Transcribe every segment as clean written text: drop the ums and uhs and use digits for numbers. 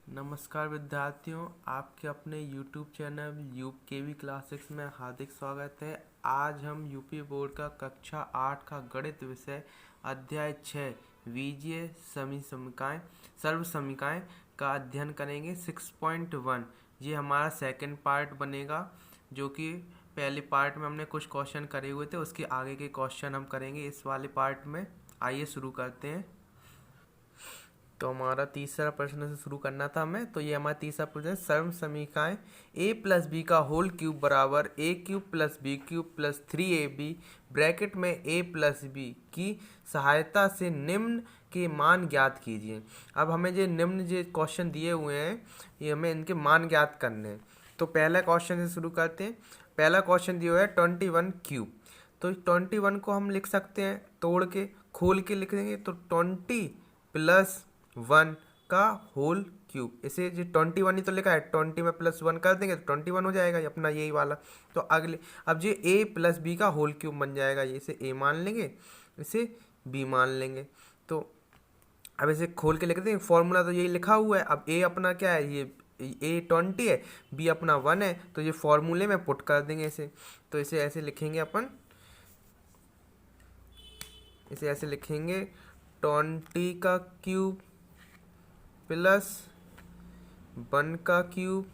नमस्कार विद्यार्थियों, आपके अपने YouTube चैनल UKV क्लासिक्स में हार्दिक स्वागत है। आज हम यूपी बोर्ड का कक्षा 8 का गणित विषय अध्याय 6 बीजीय समीकरण सर्व समीकरण का अध्ययन करेंगे। 6.1 ये हमारा सेकंड पार्ट बनेगा, जो कि पहले पार्ट में हमने कुछ क्वेश्चन करे हुए थे, उसके आगे के क्वेश्चन हम करेंगे इस वाले पार्ट में। आइए शुरू करते हैं। तो हमारा तीसरा प्रश्न से शुरू करना था हमें। तो ये हमारा तीसरा प्रश्न है, सर्व समीकरण a प्लस बी का होल क्यूब बराबर a cube plus B cube plus 3ab bracket में a प्लस बी की सहायता से निम्न के मान ज्ञात कीजिए। अब हमें जो निम्न जो क्वेश्चन दिए हुए हैं, ये हमें इनके मान ज्ञात करने हैं। तो पहला क्वेश्चन से शुरू करते हैं। पहला क्वेश्चन दिया हुआ है 21 क्यूब। तो 21 को हम लिख सकते हैं तोड़ के, खोल के लिख देंगे। तो 20 प्लस 1 का होल क्यूब। इसे जो 21 ही तो लिखा है, 20 में प्लस 1 कर देंगे तो 21 हो जाएगा, ये अपना यही वाला। तो अगले अब ये a प्लस बी का होल क्यूब बन जाएगा। ये इसे a मान लेंगे, इसे b मान लेंगे। तो अब इसे खोल के लिख देंगे। फॉर्मूला तो यही लिखा हुआ है। अब a अपना क्या है, ये a 20 है, b अपना 1 है, तो ये फॉर्मूले में पुट कर देंगे इसे। तो इसे ऐसे लिखेंगे अपन, इसे ऐसे लिखेंगे 20 का क्यूब प्लस 1 का cube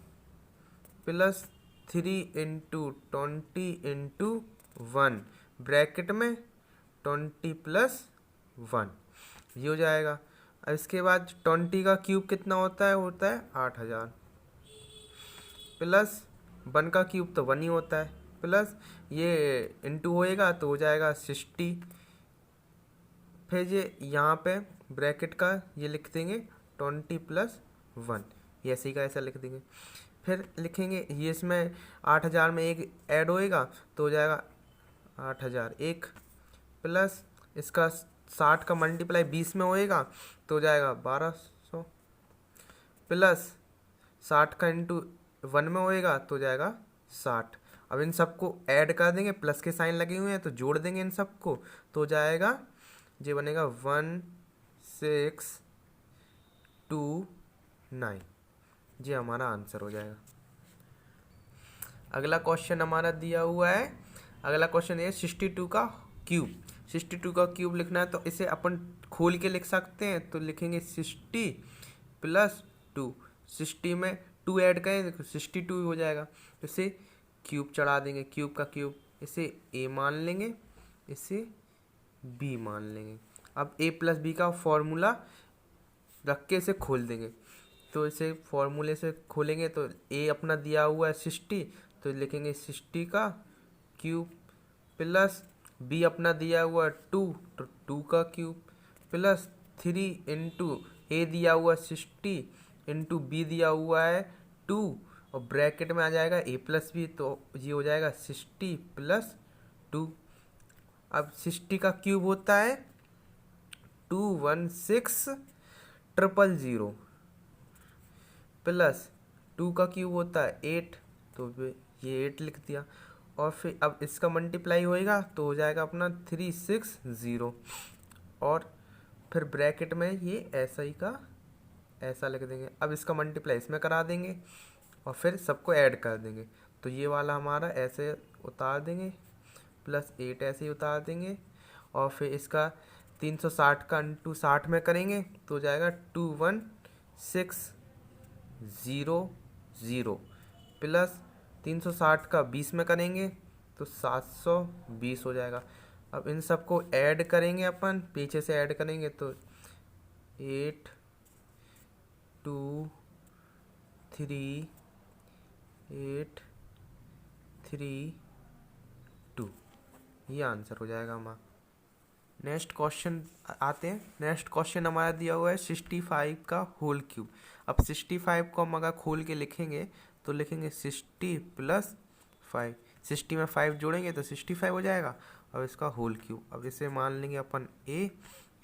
plus 3 into 20 into 1 bracket में 20 प्लस 1, ये हो जाएगा। अब इसके बाद 20 का क्यूब कितना होता है 8000 प्लस 1 का क्यूब तो 1 ही होता है, प्लस ये इंटू होएगा तो हो जाएगा 60। फिर ये यहाँ पे ब्रैकेट का ये लिख देंगे 20 प्लस 1, ये ऐसे ही का ऐसा लिख देंगे। फिर लिखेंगे ये इसमें 8000 में एक ऐड होएगा तो हो जाएगा 8001 प्लस इसका 60 का मल्टीप्लाई 20 में होएगा तो हो जाएगा 1200 प्लस 60 का इंटू 1 में होएगा तो हो जाएगा 60। अब इन सबको ऐड कर देंगे, प्लस के साइन लगे हुए हैं तो जोड़ देंगे इन सबको, तो हो जाएगा ये बनेगा 1629। ये हमारा आंसर हो जाएगा। अगला क्वेश्चन हमारा दिया हुआ है। अगला क्वेश्चन ये 62 का क्यूब। 62 का क्यूब लिखना है तो इसे अपन खोल के लिख सकते हैं। तो लिखेंगे 60 प्लस 2, 60 में 2 ऐड करें तो 62 हो जाएगा। इसे क्यूब चढ़ा देंगे, क्यूब का क्यूब, इसे a मान लेंगे, इसे b मान लेंगे। अब a प्लस बी का फॉर्मूला रख के इसे खोल देंगे। तो इसे फॉर्मूले से खोलेंगे तो a अपना दिया हुआ है 60, तो लिखेंगे 60 का क्यूब प्लस b अपना दिया हुआ है 2, तो 2 का क्यूब प्लस 3 इंटू a दिया हुआ 60 इंटू b दिया हुआ है 2, और ब्रैकेट में आ जाएगा a प्लस बी, तो ये हो जाएगा 60 प्लस 2। अब 60 का क्यूब होता है 216000 प्लस 2 का क्यूब होता है 8, तो ये 8 लिख दिया। और फिर अब इसका मल्टीप्लाई होएगा तो हो जाएगा अपना 360, और फिर ब्रैकेट में ये ऐसा ही का ऐसा लिख देंगे। अब इसका मल्टीप्लाई इसमें करा देंगे और फिर सबको ऐड कर देंगे। तो ये वाला हमारा ऐसे उतार देंगे, प्लस 8 ऐसे ही उतार देंगे, और फिर इसका 360 का इंटू 60 में करेंगे तो हो जाएगा 21600 प्लस 360 का 20 में करेंगे तो 720 हो जाएगा। अब इन सबको ऐड करेंगे अपन, पीछे से ऐड करेंगे तो 8 2 3 8 3 2, ये आंसर हो जाएगा हमारा। नेक्स्ट क्वेश्चन आते हैं। नेक्स्ट क्वेश्चन हमारा दिया हुआ है 65 का होल क्यूब। अब 65 को हम अगर खोल के लिखेंगे तो लिखेंगे 60 प्लस 5, 60 में 5 जोड़ेंगे तो 65 हो जाएगा। अब इसका होल क्यूब, अब इसे मान लेंगे अपन a,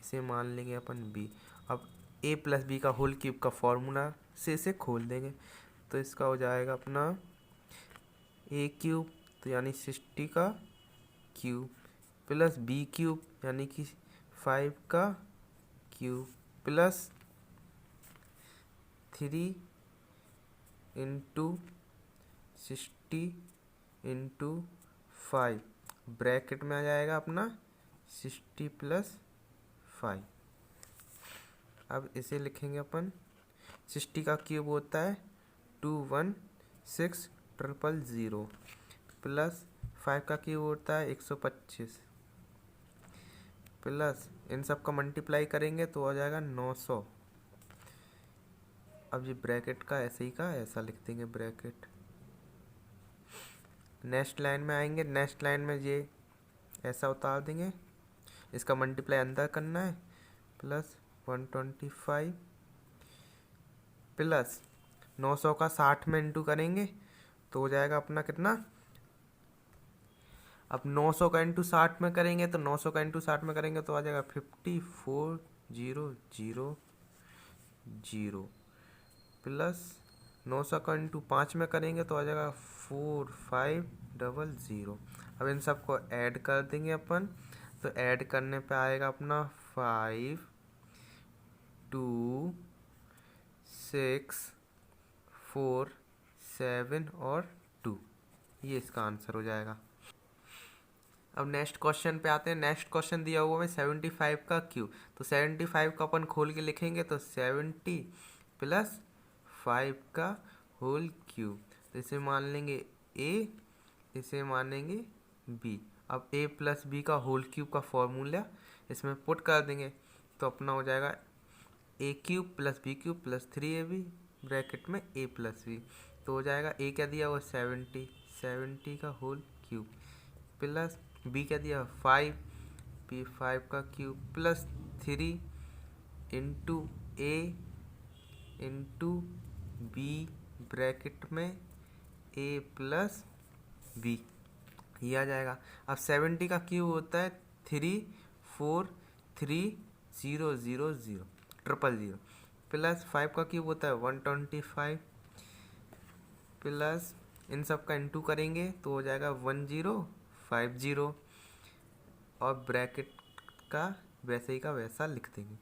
इसे मान लेंगे अपन b। अब a प्लस बी का होल क्यूब का फॉर्मूला से इसे खोल देंगे तो इसका हो जाएगा अपना a क्यूब, तो यानी 60 का क्यूब प्लस बी क्यूब यानी कि 5 का cube plus 3 into 60 into 5 bracket में आ जाएगा अपना 60 प्लस 5। अब इसे लिखेंगे अपन, 60 का क्यूब होता है 216000 प्लस 5 का क्यूब होता है 125 प्लस इन सब का मल्टीप्लाई करेंगे तो आ जाएगा 900। अब ये ब्रैकेट का ऐसे ही का ऐसा लिख देंगे ब्रैकेट। नेक्स्ट लाइन में आएंगे, नेक्स्ट लाइन में ये ऐसा उतार देंगे, इसका मल्टीप्लाई अंदर करना है प्लस 125 प्लस 900 का 60 में इंटू करेंगे तो हो जाएगा अपना कितना। अब 900 का इंटू 60 में करेंगे तो 900 का इंटू 60 में करेंगे तो आ जाएगा 54000 प्लस 900 का इंटू 5 में करेंगे तो आ जाएगा 4500। अब इन सबको ऐड कर देंगे अपन, तो ऐड करने पे आएगा अपना 5 2 6 4 7 और 2, ये इसका आंसर हो जाएगा। अब नेक्स्ट क्वेश्चन पे आते हैं। नेक्स्ट क्वेश्चन दिया हुआ है 75 का क्यूब, तो 75 का अपन खोल के लिखेंगे तो 70 प्लस 5 का होल क्यूब, तो इसे मान लेंगे a, इसे मानेंगे b। अब a प्लस बी का होल क्यूब का फॉर्मूला इसमें पुट कर देंगे तो अपना हो जाएगा a cube plus B cube plus 3ab bracket में a प्लस बी, तो हो जाएगा a क्या दिया हुआ 70 का होल क्यूब प्लस b क्या दिया 5 का cube plus 3 into a into B bracket में a प्लस बी, ये आ जाएगा। अब 70 का क्यूब होता है 3430000 प्लस 5 का क्यूब होता है 125 प्लस इन सब का इंटू करेंगे तो हो जाएगा 1050 और ब्रैकेट का वैसे ही का वैसा लिख देंगे।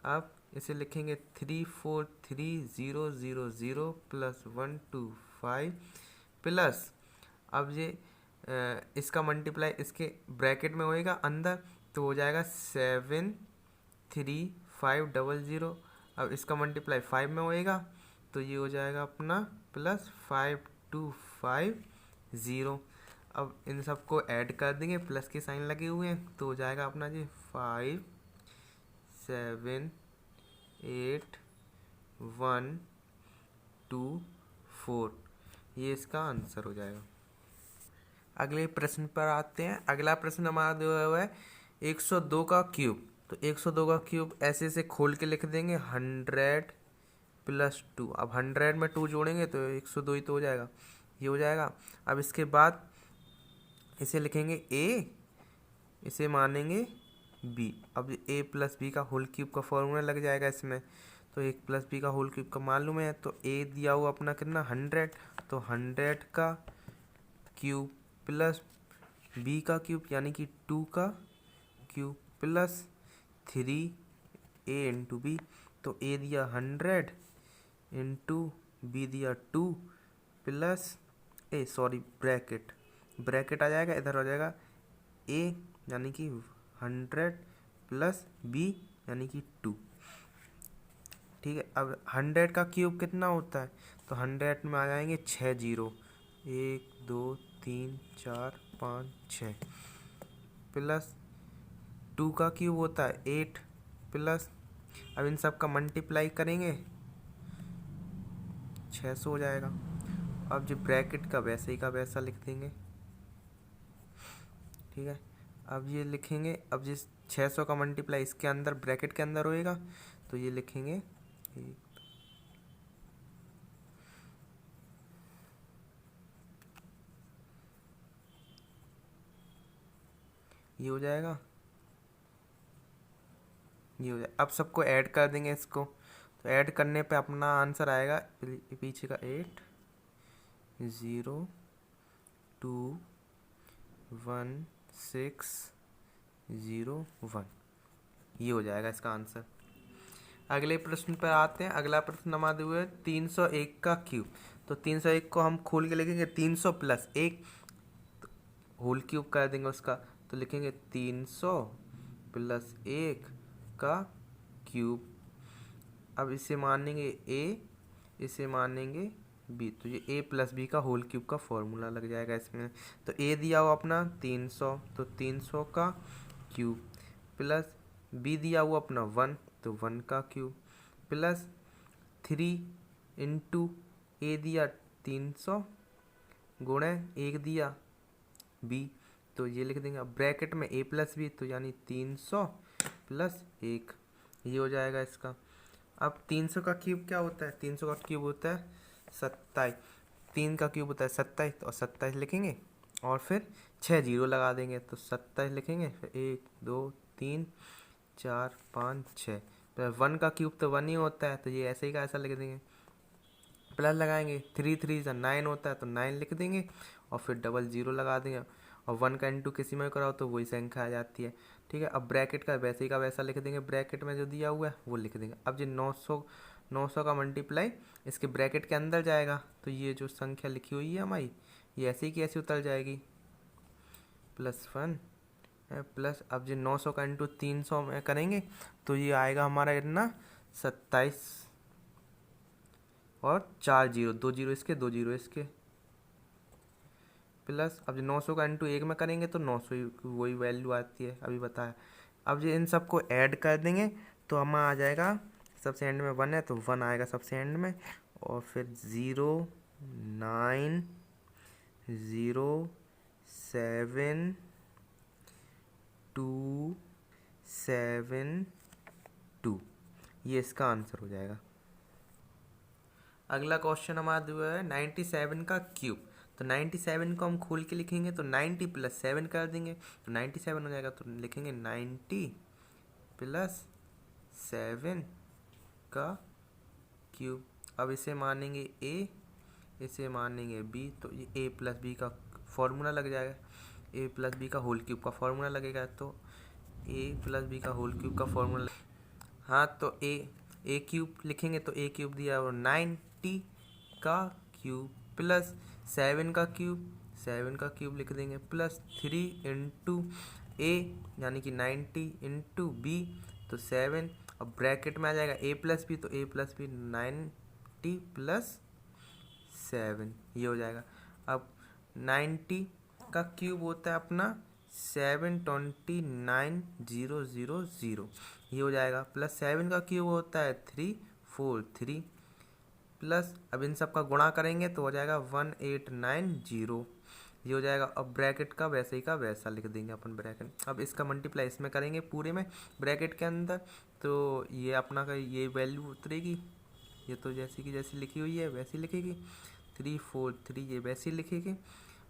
अब इसे लिखेंगे 343000 प्लस 125 प्लस, अब ये इसका मल्टीप्लाई इसके ब्रैकेट में होएगा अंदर तो हो जाएगा 73500। अब इसका मल्टीप्लाई 5 में होएगा तो ये हो जाएगा अपना प्लस 5250। अब इन सबको ऐड कर देंगे, प्लस के साइन लगे हुए हैं तो हो जाएगा अपना जी 578124, ये इसका आंसर हो जाएगा। अगले प्रश्न पर आते हैं। अगला प्रश्न हमारा दिया हुआ है 102 का क्यूब, तो 102 का क्यूब ऐसे से खोल के लिख देंगे 100 प्लस 2। अब 100 में 2 जोड़ेंगे तो 102 ही तो हो जाएगा, ये हो जाएगा। अब इसके बाद इसे लिखेंगे a, इसे मानेंगे b। अब a प्लस बी का होल क्यूब का फॉर्मूला लग जाएगा इसमें, तो 1 प्लस बी का होल क्यूब का मालूम है, तो a दिया हुआ अपना कितना 100, तो 100 का क्यूब प्लस b का क्यूब यानी कि 2 का cube plus 3a into B, तो a दिया 100 इंटू बी दिया 2 प्लस ब्रैकेट आ जाएगा, इधर हो जाएगा a यानी कि 100 प्लस b यानी कि 2। ठीक है। अब 100 का क्यूब कितना होता है, तो 100 में आ जाएंगे 6 जीरो, 1 2 3 4 5 6 प्लस 2 का क्यूब होता है 8 प्लस, अब इन सब का मल्टीप्लाई करेंगे 600 हो जाएगा। अब जो ब्रैकेट का वैसे ही का वैसा लिख देंगे। ठीक है। अब ये लिखेंगे, अब जिस 600 का मल्टीप्लाई इसके अंदर ब्रैकेट के अंदर होएगा तो ये लिखेंगे ये हो जाएगा, ये हो जाएगा। अब सबको ऐड कर देंगे इसको, तो ऐड करने पे अपना आंसर आएगा पीछे का 8 0 2 1 6 0 1, ये हो जाएगा इसका आंसर। अगले प्रश्न पर आते हैं। अगला प्रश्न हमारे हुए 301 का क्यूब। तो 301 को हम खोल के लिखेंगे 300 प्लस 1 होल क्यूब कर देंगे उसका। तो लिखेंगे 300 प्लस 1 का क्यूब। अब इसे मानेंगे ए, इसे मानेंगे बी, तो ये ए प्लस बी का होल क्यूब का फॉर्मूला लग जाएगा इसमें। तो ए दिया हुआ अपना 300, तो 300 का क्यूब, प्लस बी दिया हुआ अपना 1, तो 1 का क्यूब, प्लस 3 इंटू ए दिया 300 गुणे 1 दिया बी, तो ये लिख देंगे। अब ब्रैकेट में ए प्लस बी, तो यानी 300 प्लस 1, ये हो जाएगा इसका। अब 300 का क्यूब क्या होता है? 300 का क्यूब होता है 27। 3 का क्यूब होता है 27, और 27 लिखेंगे और फिर 6 जीरो लगा देंगे, तो 27 लिखेंगे, फिर 1 2 3 4 5 6। फिर 1 का क्यूब तो 1 ही होता है, तो ये ऐसे ही का ऐसा लिख देंगे। प्लस लगाएंगे, 3 3 जा 9 होता है, तो 9 लिख देंगे और फिर डबल जीरो लगा देंगे। और 1 का इंटू किसी में कराओ तो वही संख्या आ जाती है। ठीक है, अब ब्रैकेट का वैसे ही का वैसा लिख देंगे, ब्रैकेट में जो दिया हुआ है वो लिख देंगे। अब ये 900 का मल्टीप्लाई इसके ब्रैकेट के अंदर जाएगा, तो ये जो संख्या लिखी हुई है हमारी, ये ऐसे ही की ऐसे उतर जाएगी, +1 प्लस। अब जो 900 का इंटू 300 में करेंगे तो ये आएगा हमारा कितना, 27 और 4 जीरो, 2 जीरो इसके 2 जीरो इसके, प्लस। अब जो 900 का इंटू 1 में करेंगे तो 900 ही वही वैल्यू आती है अभी बताया। अब जो इन सबको ऐड कर देंगे तो हमें आ जाएगा, सबसे एंड में 1 है तो 1 आएगा सबसे एंड में, और फिर 0 9 0 7 2 7 2, ये इसका आंसर हो जाएगा। अगला क्वेश्चन हमारा दिया है 97 का क्यूब। तो 97 को हम खोल के लिखेंगे तो 90 प्लस 7 कर देंगे, तो 97 हो जाएगा। तो लिखेंगे 90 प्लस 7 का क्यूब। अब इसे मानेंगे ए, इसे मानेंगे बी, तो ये ए प्लस बी का फॉर्मूला लग जाएगा, ए प्लस बी का होल क्यूब का फॉर्मूला लगेगा। तो ए प्लस बी का होल क्यूब का फॉर्मूला, हाँ, तो ए क्यूब लिखेंगे तो ए क्यूब दिया और 90 का क्यूब प्लस 7 का क्यूब, 7 का क्यूब लिख देंगे, प्लस 3 इंटू ए यानी कि 90 इंटू बी, तो 7। अब ब्रैकेट में आ जाएगा ए प्लस बी, तो ए प्लस बी 90 प्लस 7, ये हो जाएगा। अब 90 का क्यूब होता है अपना 729000, ये हो जाएगा, प्लस 7 का क्यूब होता है 343, प्लस अब इन सब का गुणा करेंगे तो हो जाएगा 1890, ये हो जाएगा। अब ब्रैकेट का वैसे ही का वैसा लिख देंगे अपन ब्रैकेट। अब इसका मल्टीप्लाई इसमें करेंगे पूरे में ब्रैकेट के अंदर, तो ये अपना का ये वैल्यू उतरेगी, ये तो जैसी की जैसी लिखी हुई है वैसी लिखेगी, 343 ये वैसी लिखेगी,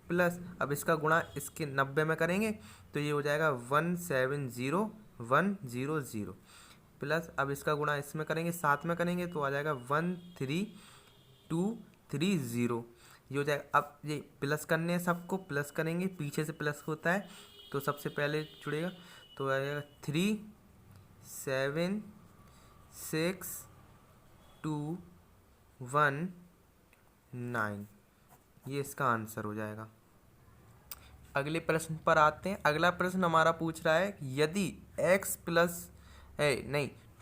प्लस अब इसका गुणा इसके 90 में करेंगे तो ये हो जाएगा 170100, प्लस अब इसका गुणा इसमें करेंगे 7 में करेंगे तो आ जाएगा 13230, ये हो जाएगा। अब ये प्लस करने हैं, सबको प्लस करेंगे, पीछे से प्लस होता है तो सबसे पहले जुड़ेगा, तो आ जाएगा 3762119, ये इसका आंसर हो जाएगा। अगले प्रश्न पर आते हैं। अगला प्रश्न हमारा पूछ रहा है यदि x plus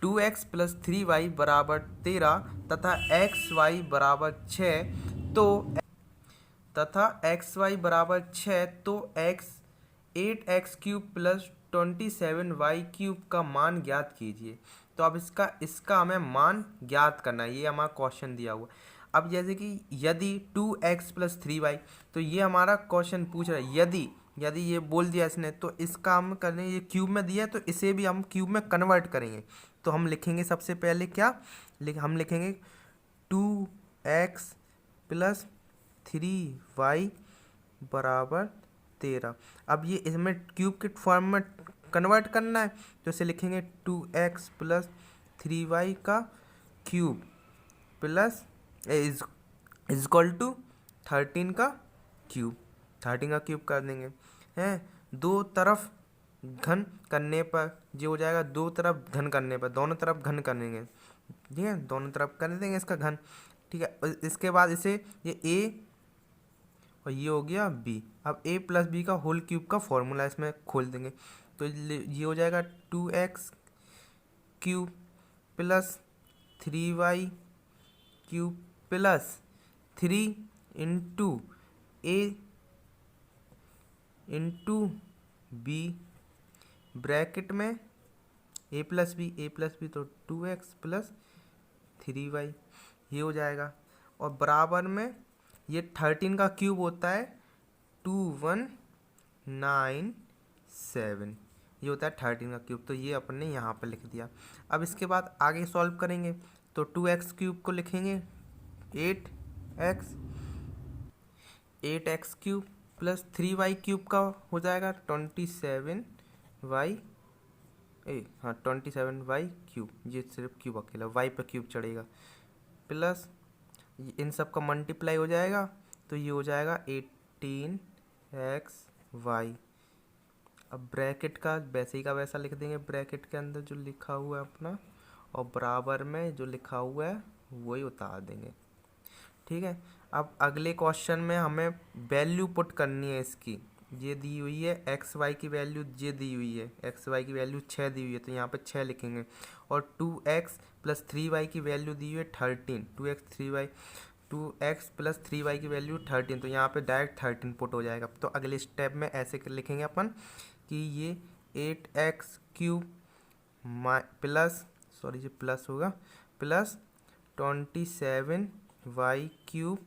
2x plus 3y बराबर 13 तथा xy बराबर 6 तो xy बराबर 6 तो 8x cube plus 27y cube का मान ज्ञात कीजिए। तो अब इसका हमें मान ज्ञात करना है, ये हमारा क्वेश्चन दिया हुआ। अब जैसे कि यदि 2x प्लस 3y, तो ये हमारा क्वेश्चन पूछ रहा है यदि ये बोल दिया इसने, तो इसका हम करें, ये क्यूब में दिया है तो इसे भी हम क्यूब में कन्वर्ट करेंगे। तो हम लिखेंगे सबसे पहले क्या हम लिखेंगे 2x प्लस 3y बराबर 13। अब ये इसमें क्यूब के फॉर्म में कन्वर्ट करना है, तो इसे लिखेंगे 2x प्लस 3y का cube plus is equal to 13 का क्यूब, 13 का क्यूब कर देंगे हैं। दो तरफ घन करने पर जो हो जाएगा, दो तरफ घन करने पर दोनों तरफ घन करेंगे ठीक है, दोनों तरफ कर देंगे इसका घन। ठीक है, और इसके बाद इसे ये ए और ये हो गया बी। अब ए प्लस बी का होल क्यूब का फॉर्मूला इसमें खोल देंगे, तो ये हो जाएगा 2x cube plus 3y cube plus 3 into A into B bracket में ए प्लस बी तो 2x प्लस 3y, ये हो जाएगा। और बराबर में ये 13 का क्यूब होता है 2197, ये होता है 13 का क्यूब, तो ये अपन ने यहाँ पर लिख दिया। अब इसके बाद आगे सॉल्व करेंगे तो 2x क्यूब को लिखेंगे 8x cube plus 3y cube का हो जाएगा 27y क्यूब, ये सिर्फ क्यूब अकेला, y पे क्यूब चढ़ेगा, प्लस इन सब का मल्टीप्लाई हो जाएगा तो ये हो जाएगा 18xy। अब ब्रैकेट का वैसे ही का वैसा लिख देंगे, ब्रैकेट के अंदर जो लिखा हुआ है अपना, और बराबर में जो लिखा हुआ है वही उतार देंगे। ठीक है, अब अगले क्वेश्चन में हमें वैल्यू पुट करनी है इसकी। ये दी हुई है एक्स वाई की वैल्यू, ये दी हुई है एक्स वाई की वैल्यू 6 दी हुई है, तो यहाँ पे 6 लिखेंगे। और 2x प्लस 3y की वैल्यू दी हुई है 13, 2x प्लस 3y की वैल्यू 13, तो यहाँ पे डायरेक्ट 13 पुट हो जाएगा। तो अगले स्टेप में ऐसे लिखेंगे अपन कि ये 8x क्यूब प्लस, सॉरी ये प्लस होगा, प्लस 27y क्यूब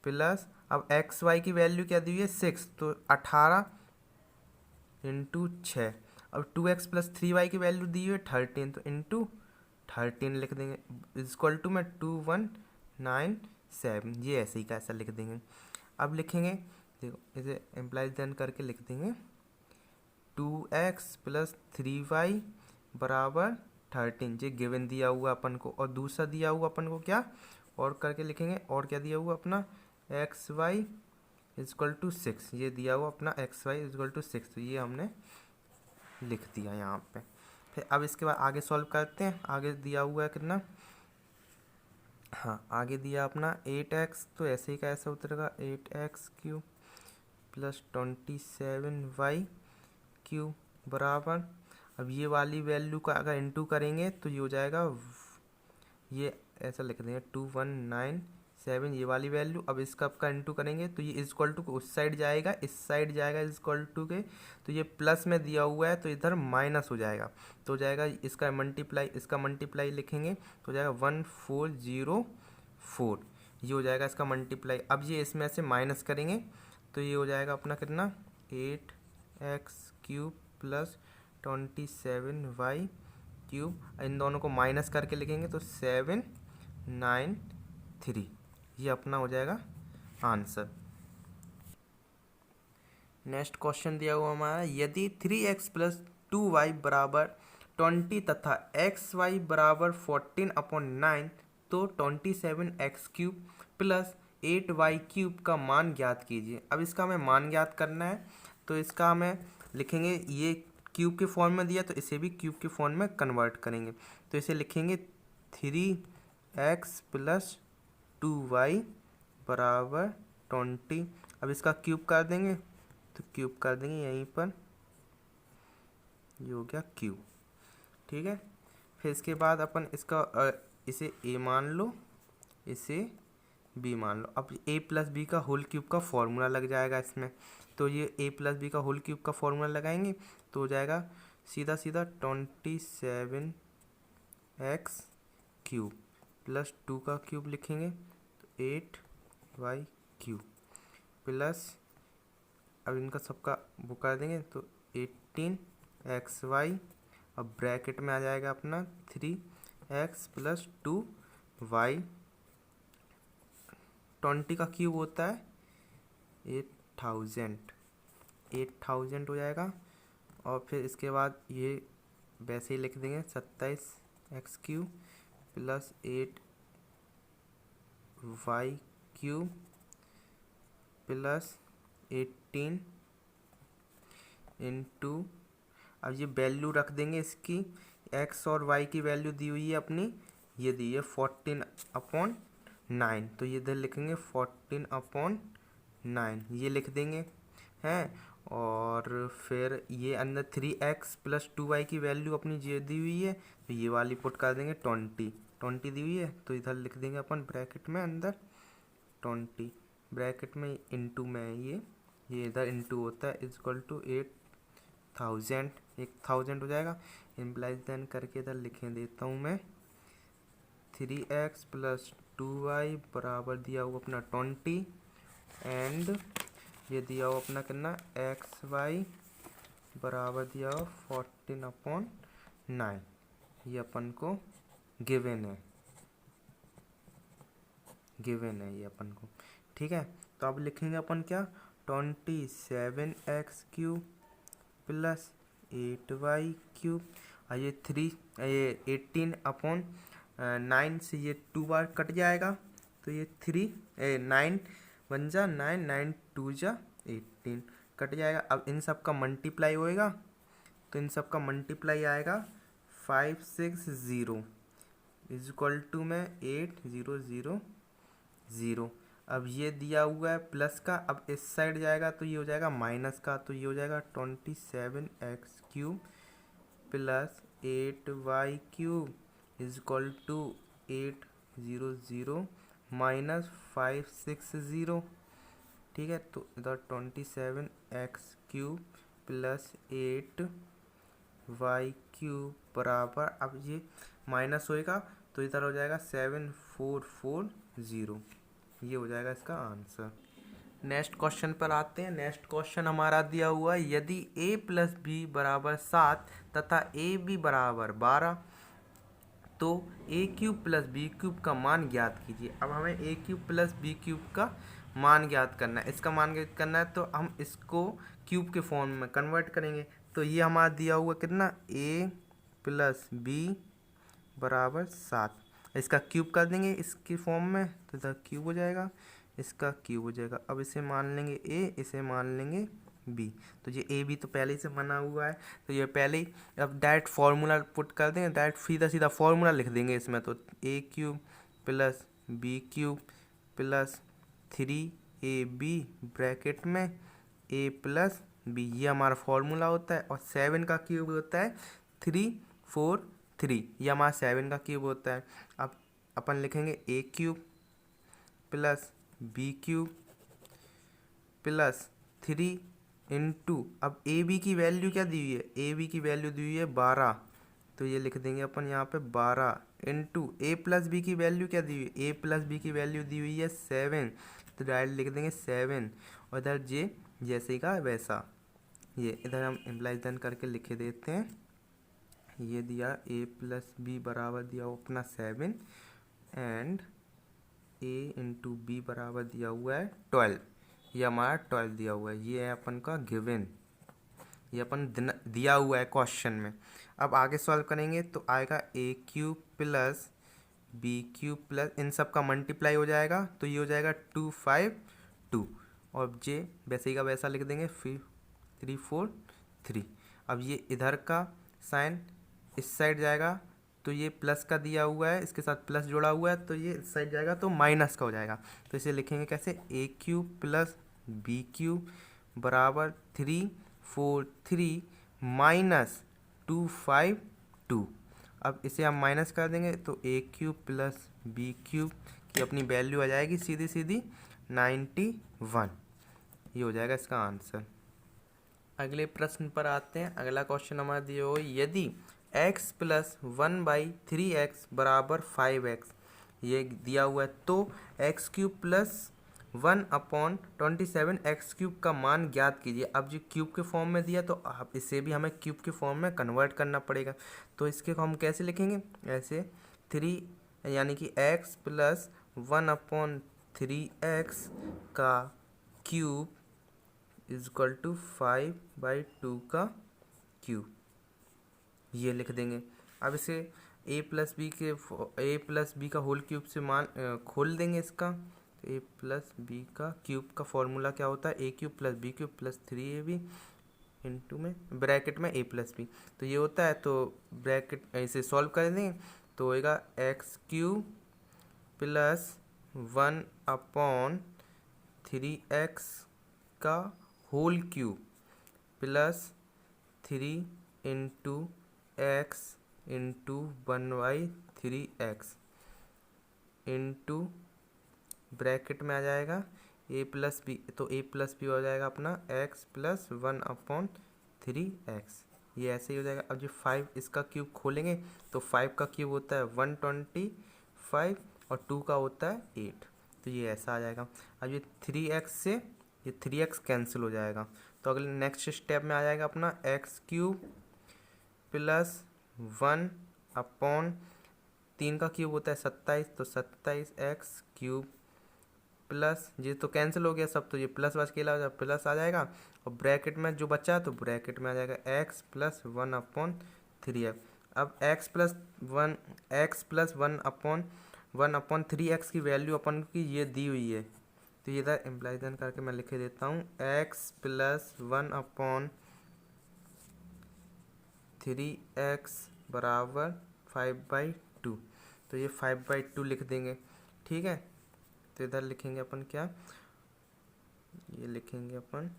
प्लस, अब एक्स वाई की वैल्यू क्या दी हुई है 6, तो 18 इंटू 6। अब 2x प्लस 3y की वैल्यू दी हुई है 13, तो इंटू 13 लिख देंगे, इक्वल टू में 2197, ये ऐसे ही का ऐसा लिख देंगे। अब लिखेंगे, देखो इसे एम्प्लाइज देन करके लिख देंगे 2x प्लस 3y बराबर 13, ये गिवन दिया हुआ अपन को, और दूसरा दिया हुआ अपन को क्या और करके लिखेंगे, और क्या दिया हुआ अपना एक्स वाई इजक्वल टू 6, ये दिया हुआ अपना एक्स वाई इजक्वल टू 6, तो ये हमने लिख दिया यहाँ पे। फिर अब इसके बाद आगे सॉल्व करते हैं। आगे दिया हुआ है कितना, हाँ आगे दिया अपना 8x, तो ऐसे ही का ऐसा उतरेगा 8x cube plus 27y cube बराबर, अब ये वाली वैल्यू का अगर इंटू करेंगे तो ये हो जाएगा, ये ऐसा लिख देंगे 2197, ये वाली वैल्यू। अब इसका आपका इंटू करेंगे तो ये इज इक्वल टू उस साइड जाएगा, इस साइड जाएगा इज इक्वल टू के, तो ये प्लस में दिया हुआ है तो इधर माइनस हो जाएगा, तो हो जाएगा इसका मल्टीप्लाई लिखेंगे तो हो जाएगा 1404, ये हो जाएगा इसका मल्टीप्लाई। अब ये इसमें से माइनस करेंगे तो ये हो जाएगा अपना कितना 8x cube plus 27y cube, इन दोनों को माइनस करके लिखेंगे तो 793, ये अपना हो जाएगा आंसर। नेक्स्ट क्वेश्चन दिया हुआ हमारा, यदि 3x प्लस 2y बराबर 20 तथा xy बराबर 14/9 तो 27x cube plus 8y cube का मान ज्ञात कीजिए। अब इसका हमें मान ज्ञात करना है, तो इसका हमें लिखेंगे, ये क्यूब के फॉर्म में दिया तो इसे भी क्यूब के फॉर्म में कन्वर्ट करेंगे, तो इसे लिखेंगे 3x प्लस 2y बराबर 20। अब इसका क्यूब कर देंगे तो क्यूब कर देंगे यहीं पर, ये हो गया क्यूब। ठीक है, फिर इसके बाद अपन इसका इसे a मान लो, इसे b मान लो। अब a प्लस बी का होल क्यूब का फॉर्मूला लग जाएगा इसमें, तो ये a प्लस बी का होल क्यूब का फॉर्मूला लगाएंगे तो हो जाएगा सीधा 27x क्यूब प्लस 2 का क्यूब लिखेंगे तो 8y क्यूब प्लस, अब इनका सबका वो कर देंगे तो 18xy, अब ब्रैकेट में आ जाएगा अपना 3x प्लस 2y, 20 का क्यूब होता है 8000 हो जाएगा। और फिर इसके बाद ये वैसे ही लिख देंगे 27x cube plus 8y cube plus 18 into, अब ये वैल्यू रख देंगे इसकी, x और y की वैल्यू दी हुई है अपनी ये दी है 14/9, तो ये इधर लिखेंगे 14/9, ये लिख देंगे हैं। और फिर ये अंदर 3x + 2y की वैल्यू अपनी ये दी हुई है, तो ये वाली पुट कर देंगे 20 दी हुई है, तो इधर लिख देंगे अपन ब्रैकेट में अंदर 20, ब्रैकेट में इंटू में ये इधर इंटू होता है = 1000 हो जाएगा। इम्प्लाइज देन करके इधर लिखे देता हूँ मैं 3x + 2y बराबर दिया हुआ अपना 20 एंड ये दिया हुआ अपना कितना xy बराबर दिया हुआ 14/9, ये अपन को गिवन है ये अपन को। ठीक है, तो अब लिखेंगे अपन क्या 27x³ + 8y³ और ये 18/9 से ये 2 बार कट जाएगा, तो ये 9 1 जा 9, 9 2 जा 18 कट जाएगा। अब इन सब का मल्टीप्लाई होएगा, तो इन सब का मल्टीप्लाई आएगा 560 = में 8000। अब ये दिया हुआ है प्लस का, अब इस साइड जाएगा तो ये हो जाएगा माइनस का, तो ये हो जाएगा 27x³ + 8y³ = 800 - 560। ठीक है, तो इधर 27x³ + 8y³ बराबर, अब ये माइनस होएगा तो इधर हो जाएगा 7440, ये हो जाएगा इसका आंसर। नेक्स्ट क्वेश्चन पर आते हैं। नेक्स्ट क्वेश्चन हमारा दिया हुआ है, यदि a + b = 7 तथा ab = 12 तो a³ + b³ का मान ज्ञात कीजिए। अब हमें a³ + b³ का मान ज्ञात करना है, इसका मान ज्ञात करना है, तो हम इसको क्यूब के फॉर्म में कन्वर्ट करेंगे। तो ये हमारा दिया हुआ कितना a + b = 7, इसका क्यूब कर देंगे इसके फॉर्म में, तो इधर क्यूब हो जाएगा, इसका क्यूब हो जाएगा। अब इसे मान लेंगे a, इसे मान लेंगे b, तो ये a b तो पहले ही से बना हुआ है, तो ये पहले ही अब डायरेक्ट फार्मूला पुट कर देंगे, डायरेक्ट सीधा फार्मूला लिख देंगे इसमें। तो a³ + b³ + 3ab ब्रैकेट में a + b, ये हमारा फार्मूला होता है। और 7 का क्यूब होता है 343, ये हमारा 7 का क्यूब होता है। अब अपन लिखेंगे a³ + b³ + 3 इंटू, अब ए बी की वैल्यू क्या दी हुई है, ए बी की वैल्यू दी हुई है 12, तो ये लिख देंगे अपन यहाँ पे 12 इंटू a + b की वैल्यू क्या दी हुई है, a + b की वैल्यू दी हुई है 7, तो डायरेक्ट लिख देंगे 7, और इधर जे जैसे का वैसा, ये इधर हम इम्प्लाइज डन करके लिखे देते हैं। ये दिया a + b बराबर दिया हुआ अपना 7 एंड a × b बराबर दिया हुआ है 12, ये हमारा 12 दिया हुआ है, ये है अपन का गिवन, ये अपन दिया हुआ है क्वेश्चन में। अब आगे सॉल्व करेंगे तो आएगा a³ + b³ + इन सब का मल्टीप्लाई हो जाएगा, तो ये हो जाएगा 252, और जे वैसे ही का वैसा लिख देंगे 343। अब ये इधर का साइन इस साइड जाएगा, तो ये प्लस का दिया हुआ है, इसके साथ प्लस जोड़ा हुआ है, तो ये इस साइड जाएगा तो माइनस का हो जाएगा। तो इसे लिखेंगे कैसे, a³ + b³ बराबर 343 - 252। अब इसे हम माइनस कर देंगे, तो a³ + b³ की अपनी वैल्यू आ जाएगी सीधी 91, ये हो जाएगा इसका आंसर। अगले प्रश्न पर आते हैं। अगला क्वेश्चन हमारा दिया हो, यदि x + 1/3x = 5x, ये दिया हुआ है, तो x³ + 1/27 x³ का मान ज्ञात कीजिए। अब जो क्यूब के फॉर्म में दिया, तो अब इसे भी हमें क्यूब के फॉर्म में कन्वर्ट करना पड़ेगा, तो इसके हम कैसे लिखेंगे, ऐसे 3 यानी कि x + 1/3x का क्यूब = 5/2 का क्यूब, ये लिख देंगे। अब इसे a + b का होल क्यूब से मान खोल देंगे इसका, तो a + b का क्यूब का फॉर्मूला क्या होता है, a³ + b³ + 3ab इंटू में ब्रैकेट में a + b, तो ये होता है, तो ब्रैकेट इसे सॉल्व कर देंगे, तो तो होएगा एक्स क्यूब प्लस 1/3x का whole cube plus 3 × x × 1/3x into bracket में आ जाएगा a प्लस बी, तो a प्लस बी हो जाएगा अपना x प्लस 1/3x। ये ऐसे ही हो जाएगा। अब जो 5 इसका क्यूब खोलेंगे तो 5 का क्यूब होता है 125 और 2 का होता है 8, तो ये ऐसा आ जाएगा। अब ये 3x से ये 3x कैंसिल हो जाएगा, तो अगले नेक्स्ट स्टेप में आ जाएगा अपना x क्यूब प्लस 1/3 का क्यूब होता है 27, तो 27x क्यूब प्लस ये तो कैंसिल हो गया सब, तो ये प्लस बच के अलावा प्लस आ जाएगा और ब्रैकेट में जो बचा तो ब्रैकेट में आ जाएगा x प्लस 1/3x। अब x प्लस 1/3x की वैल्यू अपन की ये दी हुई है, तो ये इधर इम्प्लाइजन करके मैं लिख देता हूँ x प्लस 1/3x बराबर 5/2, तो ये 5/2 लिख देंगे। ठीक है, तो इधर लिखेंगे अपन क्या, ये लिखेंगे अपन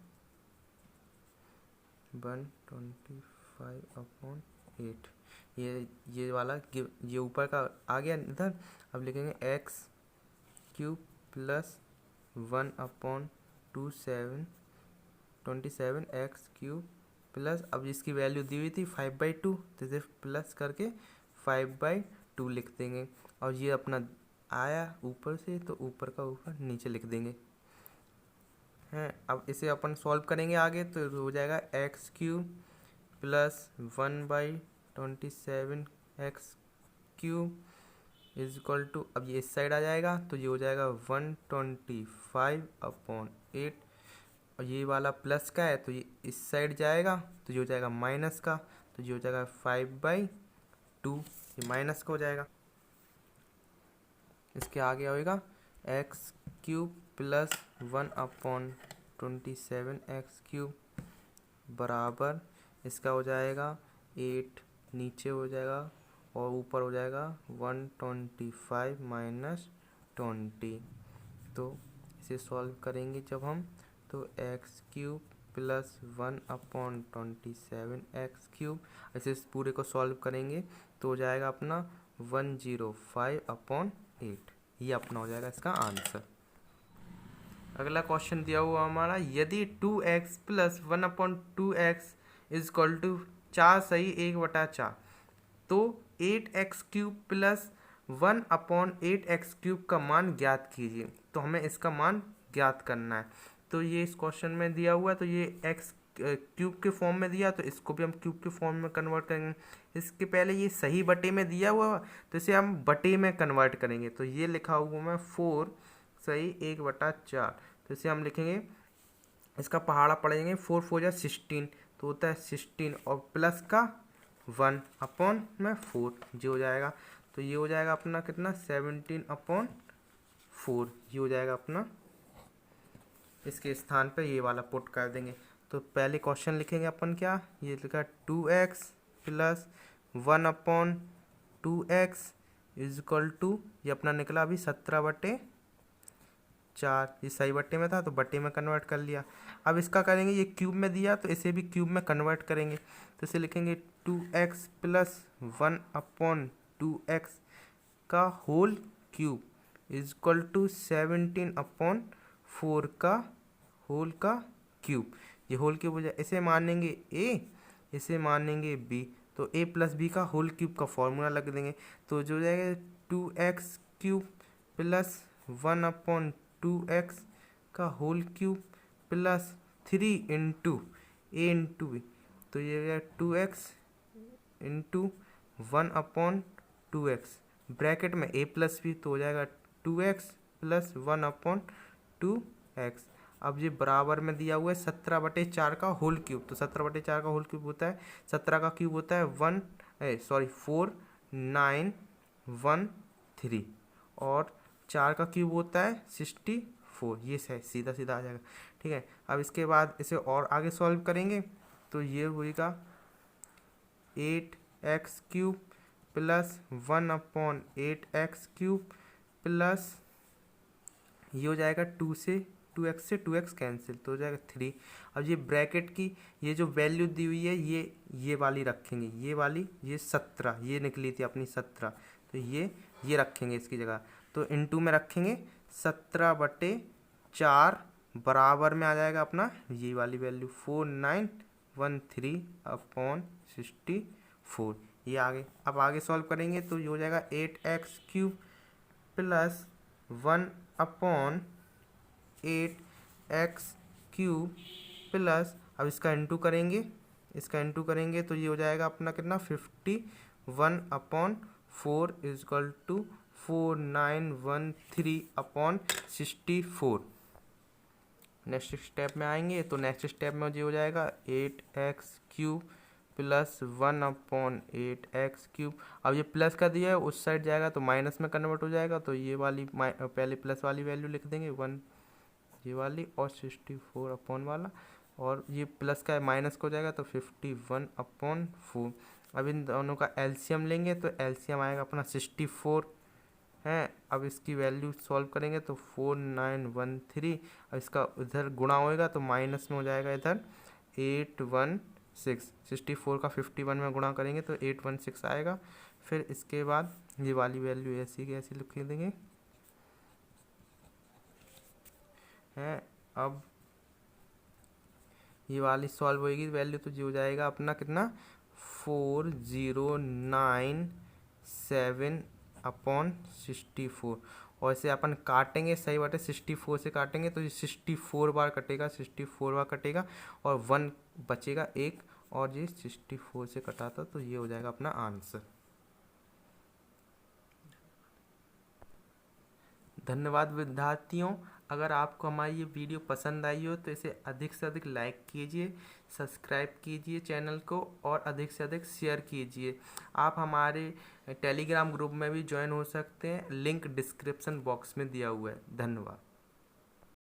125/8। ये वाला ये ऊपर का आ गया इधर। अब लिखेंगे x cube plus 1/27x cube plus, अब इसकी वैल्यू दी हुई थी 5/2, तो इसे प्लस करके 5/2 लिख देंगे। और ये अपना आया ऊपर से, तो ऊपर का ऊपर नीचे लिख देंगे हैं। अब इसे अपन सॉल्व करेंगे आगे, तो हो जाएगा x cube plus 1/27x cube is equal to, अब ये इस साइड आ जाएगा तो ये हो जाएगा 125/8, और ये वाला प्लस का है तो ये इस साइड जाएगा तो ये हो जाएगा माइनस का, तो ये हो जाएगा 5/2, ये माइनस का हो जाएगा। इसके आगे होएगा x cube plus 1/27x cube बराबर, इसका हो जाएगा 8, नीचे हो जाएगा और ऊपर हो जाएगा 125 माइनस 20। तो इसे सॉल्व करेंगे जब हम, तो x cube plus 1/27x cube, ऐसे इस पूरे को सॉल्व करेंगे तो हो जाएगा अपना 105/8। ये अपना हो जाएगा इसका आंसर। अगला क्वेश्चन दिया हुआ हमारा, यदि 2x plus 1/2x is equal to 4 सही 1/4, तो 8x cube plus 1/8x cube का मान ज्ञात कीजिए। तो हमें इसका मान ज्ञात करना है। तो ये इस क्वेश्चन में दिया हुआ है, तो ये x क्यूब के फॉर्म में दिया, तो इसको भी हम क्यूब के फॉर्म में कन्वर्ट करेंगे। इसके पहले ये सही बटे में दिया हुआ, तो इसे हम बटे में कन्वर्ट करेंगे। तो ये लिखा हुआ मैं 4 सही 1/4, तो इसे हम लिखेंगे, इसका पहाड़ा पढ़ेंगे 4 4 16, तो होता है 16 और प्लस का 1/4 जो हो जाएगा। तो ये हो जाएगा अपना कितना 17/4, ये हो जाएगा अपना, इसके स्थान पे ये वाला पुट कर देंगे। तो पहले क्वेश्चन लिखेंगे अपन क्या, ये लिखा 2x plus 1/2x is equal to, ये अपना निकला अभी 17/4, ये सही बट्टे में था तो बट्टे में कन्वर्ट कर लिया। अब इसका करेंगे, ये क्यूब में दिया तो इसे भी क्यूब में कन्वर्ट करेंगे। तो इसे लिखेंगे 2x प्लस 1/2x का whole cube is equal to 17/4 का होल का क्यूब। ये होल क्यूब हो जाए, इसे मानेंगे a, इसे मानेंगे b, तो a प्लस बी का होल क्यूब का फॉर्मूला लग देंगे। तो जो हो जाएगा 2x क्यूब प्लस 1/2x का whole cube plus 3 into a into b, तो ये हो जाएगा 2x इंटू 1/2x ब्रैकेट में a प्लस बी, तो हो जाएगा 2x प्लस 1/2x। अब ये बराबर में दिया हुआ है 17/4 का होल क्यूब, तो 17/4 का होल क्यूब होता है, 17 का क्यूब होता है 4913 और 4 का क्यूब होता है 64, ये सीधा सीधा आ जाएगा। ठीक है, अब इसके बाद इसे और आगे सॉल्व करेंगे, तो ये होगा 8x cube plus 1/8x³ plus ये हो जाएगा 2x से 2x कैंसिल तो हो जाएगा 3। अब ये ब्रैकेट की ये जो वैल्यू दी हुई है ये वाली रखेंगे, ये वाली ये 17 ये निकली थी अपनी 17, तो ये रखेंगे इसकी जगह। तो इनटू में रखेंगे 17/4 बराबर में आ जाएगा अपना ये वाली वैल्यू 4913/64। ये आगे अब आगे सॉल्व करेंगे तो ये हो जाएगा 8x³ प्लस 1/8x³ प्लस अब इसका इंटू करेंगे, तो ये हो जाएगा अपना कितना 51/4 इजकल टू 4913/64। नेक्स्ट स्टेप में आएंगे तो नेक्स्ट स्टेप में ये हो जाएगा 8x³ प्लस 1/8x³। अब ये प्लस का दिया है उस साइड जाएगा तो माइनस में कन्वर्ट हो जाएगा, तो ये वाली पहले प्लस वाली वैल्यू लिख देंगे 1 ये वाली और 64 वाला, और ये प्लस का माइनस को हो जाएगा तो 51/4। अब इन दोनों का एलसीएम लेंगे तो एलसीएम आएगा अपना 64 है। अब इसकी वैल्यू सॉल्व करेंगे तो 4913, अब इसका इधर गुणा होएगा तो माइनस में हो जाएगा इधर 816। 64 का 51 में गुणा करेंगे तो 816 आएगा। फिर इसके बाद ये वाली वैल्यू ऐसी की ऐसी लिख देंगे हैं। अब ये वाली सॉल्व होएगी वैल्यू तो ये हो जाएगा अपना कितना 4097/64। और इसे अपन काटेंगे सही बात है 64 से काटेंगे तो ये 64 बार कटेगा, 64 बार कटेगा और 1 बचेगा 1, और ये 64 से कटा था तो ये हो जाएगा अपना आंसर। धन्यवाद विद्यार्थियों। अगर आपको हमारी ये वीडियो पसंद आई हो तो इसे अधिक से अधिक लाइक कीजिए, सब्सक्राइब कीजिए चैनल को और अधिक से अधिक शेयर कीजिए। आप हमारे टेलीग्राम ग्रुप में भी ज्वाइन हो सकते हैं, लिंक डिस्क्रिप्शन बॉक्स में दिया हुआ है। धन्यवाद।